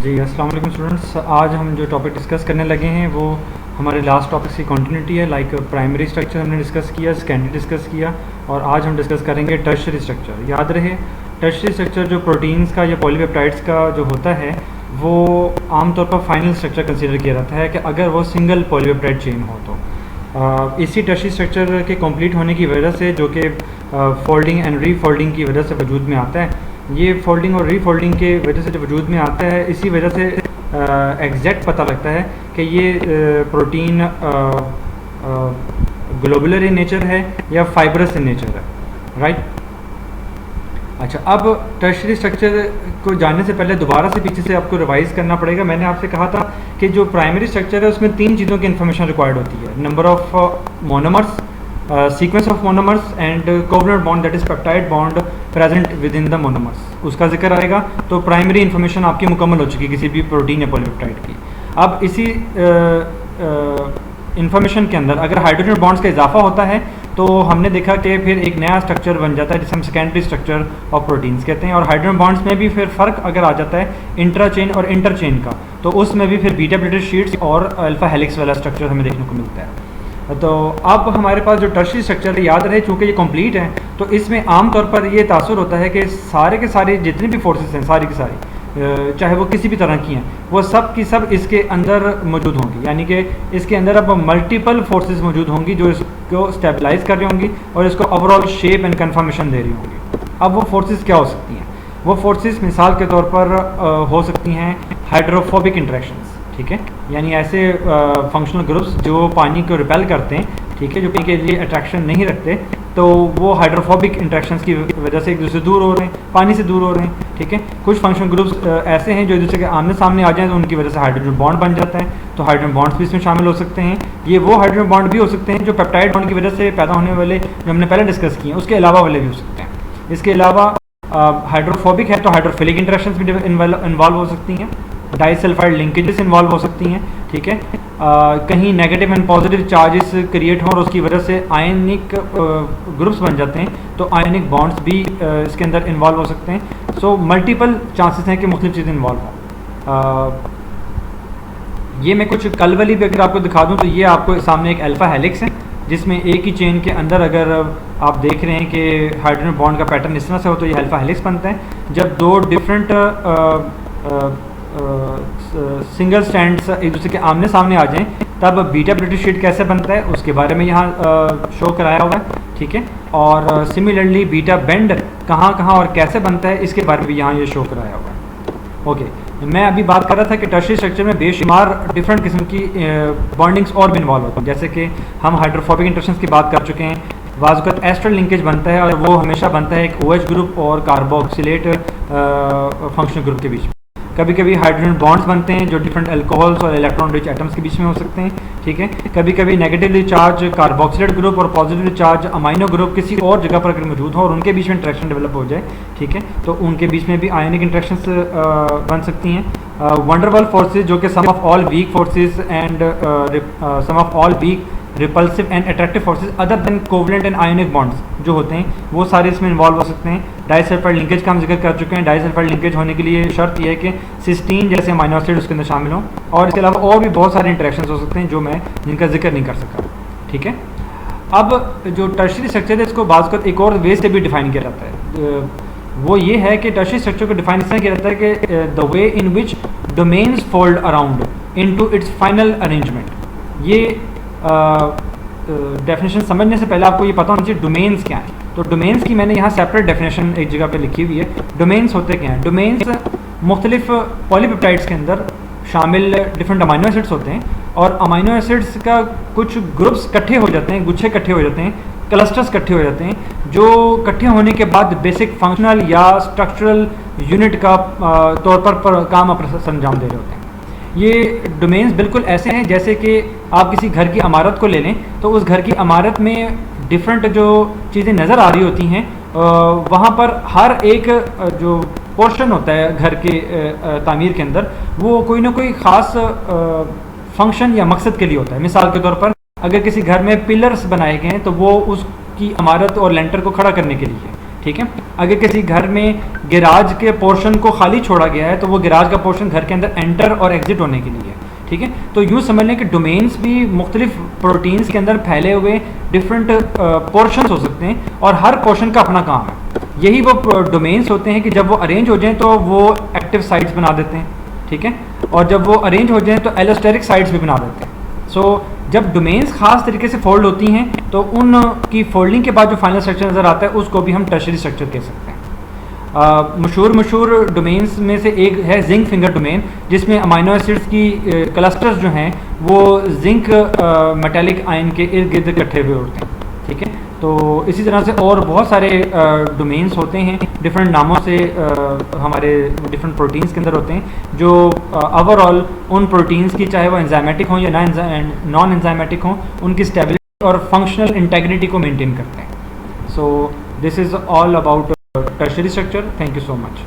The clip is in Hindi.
जी अस्सलाम वालेकुम स्टूडेंट्स। आज हम जो टॉपिक डिस्कस करने लगे हैं वो हमारे लास्ट टॉपिक की कंटिन्यूटी है। लाइक प्राइमरी स्ट्रक्चर हमने डिस्कस किया, सेकेंडरी डिस्कस किया और आज हम डिस्कस करेंगे टर्शियरी स्ट्रक्चर। याद रहे टर्शियरी स्ट्रक्चर जो प्रोटीन्स का या पॉलीपेप्टाइड्स का जो होता है वो आमतौर पर फाइनल स्ट्रक्चर कंसीडर किया जाता है कि अगर वो सिंगल पॉलीपेप्टाइड चेन हो तो इसी टर्शियरी स्ट्रक्चर के कंप्लीट होने की वजह से जो कि फोल्डिंग एंड रीफोल्डिंग की वजह से वजूद में आता है, ये फोल्डिंग और रीफोल्डिंग के वजह से जो वजूद में आता है इसी वजह से एग्जैक्ट पता लगता है कि ये प्रोटीन ग्लोबुलर इन नेचर है या फाइब्रस इन नेचर है, राइट। अच्छा, अब टर्शियरी स्ट्रक्चर को जानने से पहले दोबारा से पीछे से आपको रिवाइज करना पड़ेगा। मैंने आपसे कहा था कि जो प्राइमरी स्ट्रक्चर है उसमें 3 चीज़ों की इन्फॉर्मेशन रिक्वायर्ड होती है: number of monomers, sequence of monomers and covalent bond, that is peptide bond present with in the monomers. उसका जिक्र आएगा तो प्राइमरी इन्फॉर्मेशन आपकी मुकम्मल हो चुकी है किसी भी प्रोटीन या पॉलीपेप्टाइड की। अब इसी इन्फॉर्मेशन के अंदर अगर हाइड्रोजन बॉन्ड्स का इजाफा होता है तो हमने देखा कि फिर एक नया स्ट्रक्चर बन जाता है जिसे हम सेकेंडरी स्ट्रक्चर ऑफ प्रोटीन्स कहते हैं। और हाइड्रोजन बॉन्ड्स में भी फिर फ़र्क अगर आ जाता है इंट्रा चेन और इंटर चेन का, तो उसमें भी फिर बीटा प्लेटेड शीट्स और अल्फा हेलिक्स वाला स्ट्रक्चर हमें देखने को मिलता है। तो अब हमारे पास जो टर्शियरी स्ट्रक्चर है, याद रहे चूँकि ये कंप्लीट है तो इसमें आमतौर पर ये तासुर होता है कि सारे के सारे जितनी भी फोर्सेस हैं, सारी की सारी चाहे वो किसी भी तरह की हैं, वो सब की सब इसके अंदर मौजूद होंगी। यानी कि इसके अंदर अब मल्टीपल फोर्सेस मौजूद होंगी जो इसको स्टेबलाइज कर रही होंगी और इसको ओवरऑल शेप एंड कन्फर्मेशन दे रही होंगी। अब वो फोर्सेस क्या हो सकती हैं? वो फोर्सेस मिसाल के तौर पर हो सकती हैं हाइड्रोफोबिक इंटरेक्शंस, ठीक है, यानी ऐसे फंक्शनल ग्रुप्स जो पानी को रिपेल करते हैं, ठीक है, जो पानी के लिए अट्रैक्शन नहीं रखते, तो वो हाइड्रोफोबिक इंटरेक्शंस की वजह से एक दूसरे से दूर हो रहे हैं, पानी से दूर हो रहे हैं, ठीक है। कुछ फंक्शनल ग्रुप्स ऐसे हैं जो एक दूसरे के आमने सामने आ जाएं तो उनकी वजह से हाइड्रोजन बॉन्ड बन जाता है, तो हाइड्रोजन बॉन्ड्स भी इसमें शामिल हो सकते हैं। ये वो हाइड्रोजन बॉन्ड भी हो सकते हैं जो पेप्टाइड बॉन्ड की वजह से पैदा होने वाले जो हमने पहले डिस्कस किए हैं, उसके अलावा वाले भी हो सकते हैं। इसके अलावा हाइड्रोफोबिक है तो हाइड्रोफिलिक इंटरेक्शंस भी इन्वॉल्व हो सकती हैं, डाइसल्फाइड लिंकेजेस इन्वॉल्व हो सकती हैं, ठीक है। कहीं negative and positive charges create हों और उसकी वजह से आयनिक ग्रुप्स बन जाते हैं, तो आयनिक बॉन्ड्स भी इसके अंदर इन्वॉल्व हो सकते हैं। सो मल्टीपल चांसेस हैं कि मुख्तलिफ चीज़ें इन्वॉल्व हों। ये मैं कुछ कल वाली भी अगर आपको दिखा दूँ तो ये आपको सामने एक अल्फा हेलिक्स है जिसमें एक ही चेन के अंदर अगर आप देख रहे हैं कि हाइड्रोजन बॉन्ड का पैटर्न इस तरह से हो तो ये अल्फा हेलिक्स बनता है। जब दो डिफरेंट सिंगल स्टैंड्स एक दूसरे के आमने सामने आ जाएं तब बीटा प्लेटेड शीट कैसे बनता है उसके बारे में यहाँ शो कराया हुआ है, ठीक है। और सिमिलरली बीटा बेंड कहाँ कहाँ और कैसे बनता है इसके बारे में यहाँ ये शो कराया हुआ है। ओके, मैं अभी बात कर रहा था कि टर्शियरी स्ट्रक्चर में बेशुमार डिफरेंट किस्म की बॉन्डिंग्स और भी इन्वॉल्व होती हैं। जैसे कि हम हाइड्रोफोबिक इंटरेक्शंस की बात कर चुके हैं, वाज़ एस्ट्रल लिंकेज बनता है और वो हमेशा बनता है एक OH ग्रुप और कार्बोक्सिलेट फंक्शनल ग्रुप के बीच में। कभी कभी हाइड्रोजन बॉन्ड्स बनते हैं जो डिफरेंट अल्कोहल्स और इलेक्ट्रॉन रिच एटम्स के बीच में हो सकते हैं, ठीक है। कभी कभी नेगेटिवली चार्ज कार्बोक्सिलेट ग्रुप और पॉजिटिवली चार्ज अमाइनो ग्रुप किसी और जगह पर अगर मौजूद हो और उनके बीच में इंट्रैक्शन डेवलप हो जाए, ठीक है, तो उनके बीच में भी आयनिक इंट्रैक्शंस बन सकती हैं। वंडरवॉल फोर्सेज जो कि sum of all weak forces and sum of all weak repulsive and attractive forces other than covalent and ionic bonds जो होते हैं वो सारे इसमें इन्वॉल्व हो सकते हैं। डाइसल्फाइड लिंकेज का हम जिक्र कर चुके हैं। डाइसल्फाइड लिंकेज होने के लिए शर्त यह है कि सिस्टीन जैसे अमीनो एसिड उसके अंदर शामिल हों, और इसके अलावा और भी बहुत सारे इंटरेक्शंस हो सकते हैं जो मैं जिनका जिक्र नहीं कर सका, ठीक है। अब जो टर्शियरी स्ट्रक्चर है इसको बाज़ एक और वे से भी डिफाइन किया जाता है, वो ये है कि टर्शियरी स्ट्रक्चर को डिफाइन इस तरह किया जाता है कि the way in which domains fold around into its final arrangement. ये डेफिनेशन समझने से पहले आपको ये पता होना चाहिए डोमेन्स क्या हैं। तो डोमेन्स की मैंने यहाँ सेपरेट डेफिनेशन एक जगह पे लिखी हुई है। डोमेन्स होते क्या हैं? डोमेन्स मुख्तलिफ पॉलीपेप्टाइड्स के अंदर शामिल डिफरेंट अमीनो एसिड्स होते हैं और अमीनो एसिड्स का कुछ ग्रुप्स इकट्ठे हो जाते हैं, गुच्छे इकट्ठे हो जाते हैं, क्लस्टर्स इकट्ठे हो जाते हैं जो इकट्ठे होने के बाद बेसिक फंक्शनल या स्ट्रक्चरल यूनिट का तौर पर काम अंजाम दे रहे होते हैं। ये डोमेन्स बिल्कुल ऐसे हैं जैसे कि आप किसी घर की इमारत को ले लें तो उस घर की इमारत में डिफरेंट जो चीज़ें नज़र आ रही होती हैं वहाँ पर हर एक जो पोर्शन होता है घर के तामीर के अंदर वो कोई ना कोई ख़ास फंक्शन या मकसद के लिए होता है। मिसाल के तौर पर अगर किसी घर में पिलर्स बनाए गए हैं तो वो उसकी इमारत और लेंटर को खड़ा करने के लिए, ठीक है। अगर किसी घर में गैराज के पोर्शन को खाली छोड़ा गया है तो वो गैराज का पोर्शन घर के अंदर एंटर और एग्जिट होने के लिए है, ठीक है। तो यूँ समझ लें कि डोमेन्स भी मुख्तलिफ प्रोटीन्स के अंदर फैले हुए डिफरेंट पोर्शंस हो सकते हैं और हर पोर्शन का अपना काम है। यही वो डोमेन्स होते हैं कि जब वो अरेंज हो जाएं तो वो एक्टिव साइट्स बना देते हैं, ठीक है, और जब वो अरेंज हो जाएं तो एलोस्टेरिक साइट्स भी बना देते हैं। सो जब डोमेन्स खास तरीके से फोल्ड होती हैं तो उन की फोल्डिंग के बाद जो फाइनल स्ट्रक्चर नज़र आता है उसको भी हम टर्शरी स्ट्रक्चर कह सकते हैं। मशहूर डोमेन्स में से एक है जिंक फिंगर डोमेन, जिसमें अमाइनो एसिड्स की क्लस्टर्स जो हैं वो जिंक मेटालिक आयन के इर्द गिर्द इकट्ठे हुए होते हैं, ठीक है। तो इसी तरह से और बहुत सारे डोमेन्स होते हैं डिफरेंट नामों से हमारे डिफरेंट प्रोटीन्स के अंदर होते हैं जो ओवरऑल उन प्रोटीन्स की, चाहे वो एंजाइमेटिक हों या नॉन एंजाइमेटिक हों, उनकी स्टेबिलिटी और फंक्शनल इंटेग्रिटी को मेंटेन करते हैं। So this is all about tertiary structure. Thank you so much.